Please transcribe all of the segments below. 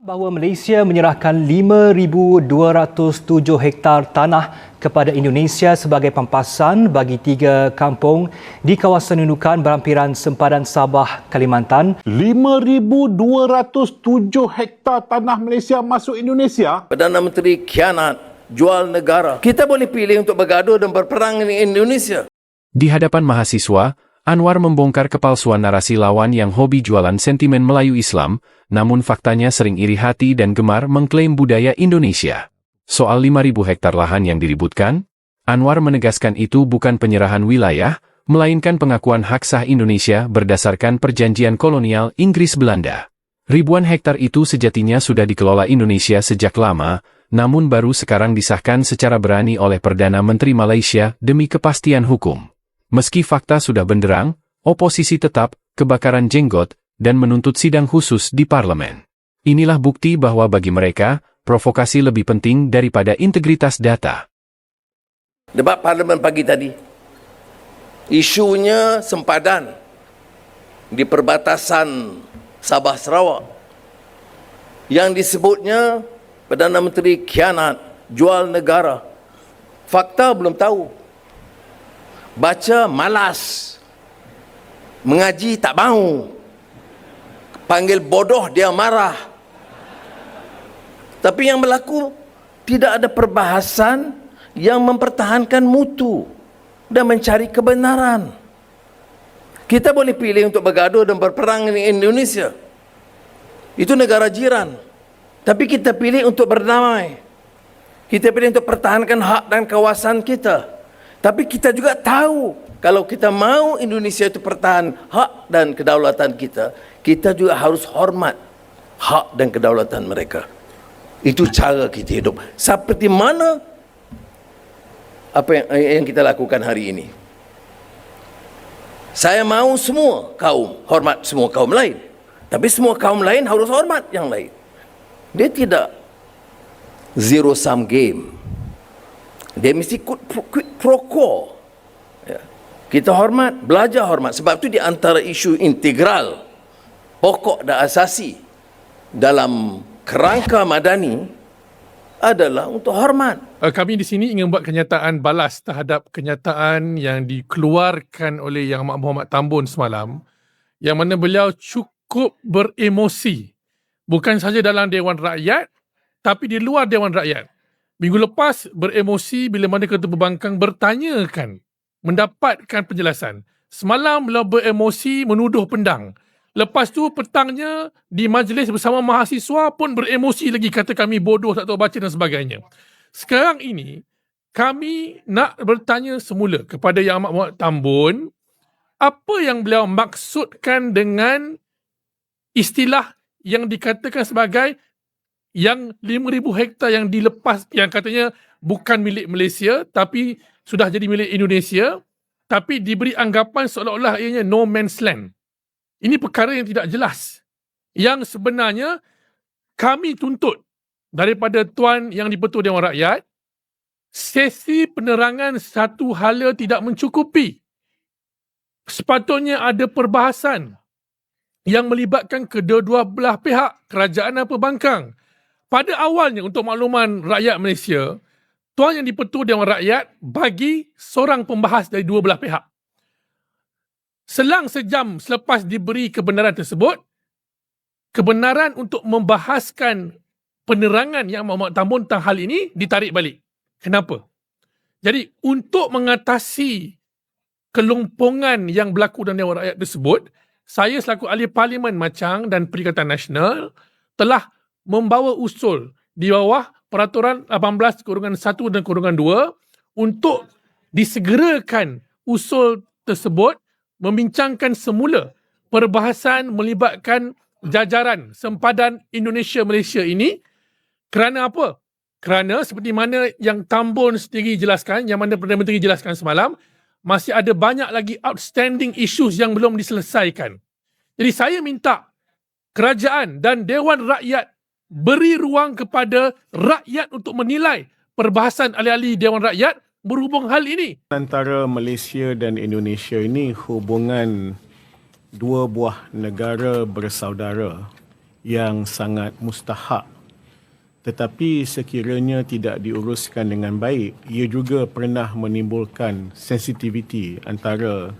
Bahawa Malaysia menyerahkan 5,207 hektar tanah kepada Indonesia sebagai pampasan bagi 3 kampung di kawasan Nunukan Berampiran Sempadan Sabah, Kalimantan. 5,207 hektar tanah Malaysia masuk Indonesia. Perdana Menteri khianat, jual negara. Kita boleh pilih untuk bergaduh dan berperang dengan Indonesia. Di hadapan mahasiswa, Anwar membongkar kepalsuan narasi lawan yang hobi jualan sentimen Melayu Islam, namun faktanya sering iri hati dan gemar mengklaim budaya Indonesia. Soal 5.000 hektar lahan yang diributkan, Anwar menegaskan itu bukan penyerahan wilayah, melainkan pengakuan hak sah Indonesia berdasarkan perjanjian kolonial Inggris-Belanda. Ribuan hektar itu sejatinya sudah dikelola Indonesia sejak lama, namun baru sekarang disahkan secara berani oleh Perdana Menteri Malaysia demi kepastian hukum. Meski fakta sudah benderang, oposisi tetap kebakaran jenggot dan menuntut sidang khusus di parlemen. Inilah bukti bahwa bagi mereka, provokasi lebih penting daripada integritas data. Debat parlimen pagi tadi, isunya sempadan di perbatasan Sabah Sarawak. Yang disebutnya Perdana Menteri khianat, jual negara. Fakta belum tahu. Baca malas, mengaji tak mahu, panggil bodoh dia marah. Tapi yang berlaku, tidak ada perbahasan yang mempertahankan mutu dan mencari kebenaran. Kita boleh pilih untuk bergaduh dan berperang dengan Indonesia. Itu negara jiran. Tapi kita pilih untuk berdamai. Kita pilih untuk pertahankan hak dan kawasan kita. Tapi kita juga tahu, kalau kita mau Indonesia itu pertahan hak dan kedaulatan kita, kita juga harus hormat hak dan kedaulatan mereka. Itu cara kita hidup. Seperti mana apa yang kita lakukan hari ini. Saya mau semua kaum hormat semua kaum lain. Tapi semua kaum lain harus hormat yang lain. Dia tidak zero sum game. Dia mesti quid pro quo. Ya. Kita hormat, belajar hormat. Sebab itu di antara isu integral, pokok dan asasi dalam kerangka madani adalah untuk hormat. Kami di sini ingin buat kenyataan balas terhadap kenyataan yang dikeluarkan oleh Yang Amat Muhammad Tambun semalam, yang mana beliau cukup beremosi. Bukan sahaja dalam Dewan Rakyat, tapi di luar Dewan Rakyat. Minggu lepas beremosi bila mana Ketua Pembangkang bertanyakan, mendapatkan penjelasan. Semalam beliau beremosi menuduh pendang. Lepas tu petangnya di majlis bersama mahasiswa pun beremosi lagi, kata kami bodoh, tak tahu baca dan sebagainya. Sekarang ini kami nak bertanya semula kepada Yang Amat Muhammad Tambun, apa yang beliau maksudkan dengan istilah yang dikatakan sebagai yang 5,000 hektar yang dilepas, yang katanya bukan milik Malaysia tapi sudah jadi milik Indonesia, tapi diberi anggapan seolah-olah ianya no man's land. Ini perkara yang tidak jelas, yang sebenarnya kami tuntut daripada Tuan Yang di-Pertua Dewan Rakyat. Sesi penerangan satu hala tidak mencukupi. Sepatutnya ada perbahasan yang melibatkan kedua-dua belah pihak, kerajaan dan pembangkang. Pada awalnya, untuk makluman rakyat Malaysia, Tuan Yang di-Pertua Dewan Rakyat bagi seorang pembahas dari dua belah pihak. Selang sejam selepas diberi kebenaran tersebut, kebenaran untuk membahaskan penerangan Yang Muhammad Tambun tentang hal ini ditarik balik. Kenapa? Jadi, untuk mengatasi kelompongan yang berlaku dalam Dewan Rakyat tersebut, saya selaku ahli Parlimen Machang dan Perikatan Nasional telah membawa usul di bawah Peraturan 18/1 dan 2 untuk disegerakan usul tersebut, membincangkan semula perbahasan melibatkan jajaran sempadan Indonesia-Malaysia ini. Kerana apa? Kerana seperti mana yang Tambun sendiri jelaskan, yang mana Perdana Menteri jelaskan semalam, masih ada banyak lagi outstanding issues yang belum diselesaikan. Jadi saya minta kerajaan dan Dewan Rakyat beri ruang kepada rakyat untuk menilai perbahasan ahli-ahli Dewan Rakyat berhubung hal ini. Antara Malaysia dan Indonesia ini hubungan dua buah negara bersaudara yang sangat mustahak. Tetapi sekiranya tidak diuruskan dengan baik, ia juga pernah menimbulkan sensitiviti antara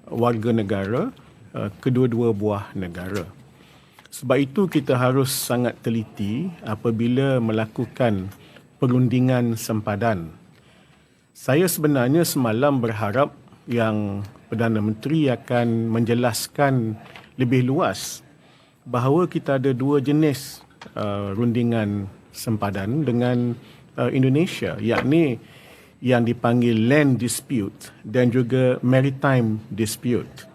warga negara kedua-dua buah negara. Sebab itu kita harus sangat teliti apabila melakukan perundingan sempadan. Saya sebenarnya semalam berharap yang Perdana Menteri akan menjelaskan lebih luas bahawa kita ada dua jenis rundingan sempadan dengan Indonesia, yakni yang dipanggil land dispute dan juga maritime dispute.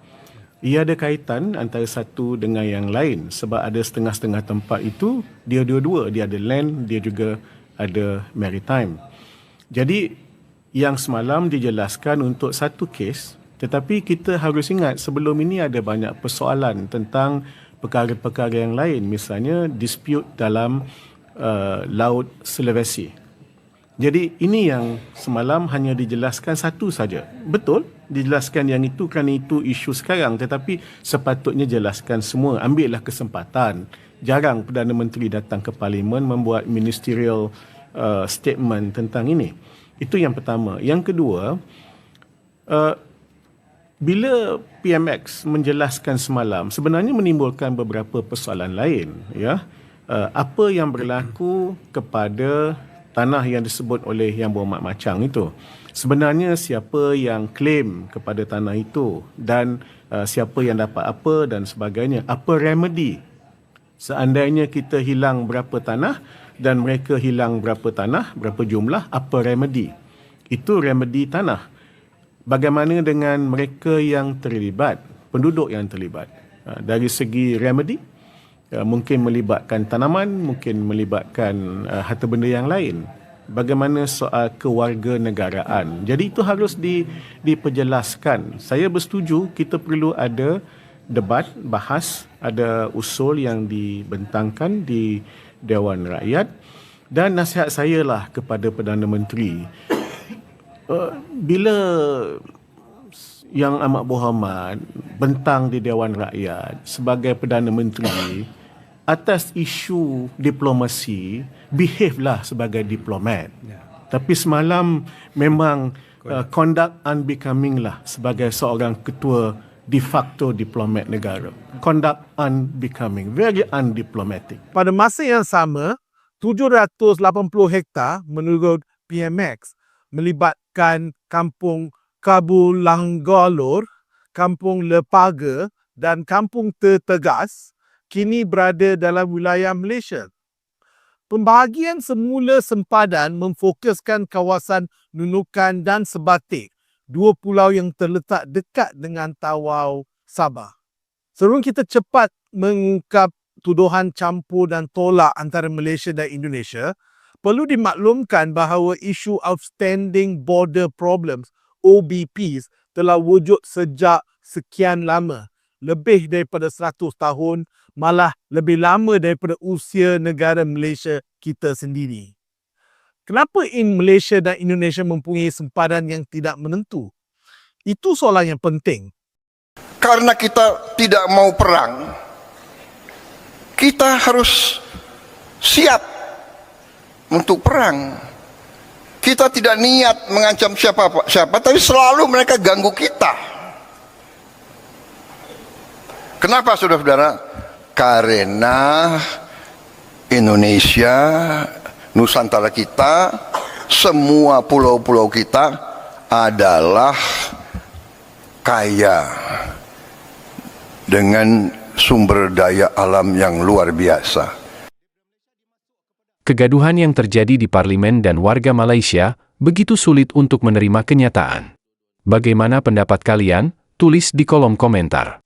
Ia ada kaitan antara satu dengan yang lain sebab ada setengah-setengah tempat itu dia dua-dua, dia ada land, dia juga ada maritime. Jadi yang semalam dijelaskan untuk satu kes, tetapi kita harus ingat sebelum ini ada banyak persoalan tentang perkara-perkara yang lain, misalnya dispute dalam Laut Sulawesi. Jadi ini yang semalam hanya dijelaskan satu saja. Betul, dijelaskan yang itu kerana itu isu sekarang, tetapi sepatutnya jelaskan semua. Ambillah kesempatan. Jarang Perdana Menteri datang ke Parlimen membuat ministerial statement tentang ini. Itu yang pertama. Yang kedua, bila PMX menjelaskan semalam, sebenarnya menimbulkan beberapa persoalan lain. Ya, apa yang berlaku kepada tanah yang disebut oleh Yang Berhormat Machang itu? Sebenarnya siapa yang claim kepada tanah itu dan siapa yang dapat apa dan sebagainya? Apa remedy seandainya kita hilang berapa tanah dan mereka hilang berapa tanah, berapa jumlah, apa remedy? Itu remedy tanah. Bagaimana dengan mereka yang terlibat, penduduk yang terlibat? Dari segi remedy, mungkin melibatkan tanaman, mungkin melibatkan harta benda yang lain. Bagaimana soal kewarganegaraan? Jadi itu harus diperjelaskan. Saya bersetuju kita perlu ada debat, bahas, ada usul yang dibentangkan di Dewan Rakyat. Dan nasihat saya lah kepada Perdana Menteri, bila Yang Amat Berhormat bentang di Dewan Rakyat sebagai Perdana Menteri atas isu diplomasi, behave lah sebagai diplomat. Tapi semalam memang conduct unbecoming lah sebagai seorang ketua de facto diplomat negara. Conduct unbecoming, very undiplomatic. Pada masa yang sama, 780 hektar menurut PMX melibatkan Kampung Kabulanggalur, Kampung Lepaga dan Kampung Tetegas kini berada dalam wilayah Malaysia. Pembahagian semula sempadan memfokuskan kawasan Nunukan dan Sebatik, dua pulau yang terletak dekat dengan Tawau, Sabah. Sebelum kita cepat mengungkap tuduhan campur dan tolak antara Malaysia dan Indonesia, perlu dimaklumkan bahawa isu Outstanding Border Problems, OBPs, telah wujud sejak sekian lama. Lebih daripada 100 tahun, malah lebih lama daripada usia negara Malaysia kita sendiri. Kenapa Malaysia dan Indonesia mempunyai sempadan yang tidak menentu? Itu soalan yang penting. Karena kita tidak mau perang, kita harus siap untuk perang. Kita tidak niat mengancam siapa, tapi selalu mereka ganggu kita. Kenapa, saudara-saudara? Karena Indonesia, Nusantara kita, semua pulau-pulau kita adalah kaya dengan sumber daya alam yang luar biasa. Kegaduhan yang terjadi di parlimen dan warga Malaysia begitu sulit untuk menerima kenyataan. Bagaimana pendapat kalian? Tulis di kolom komentar.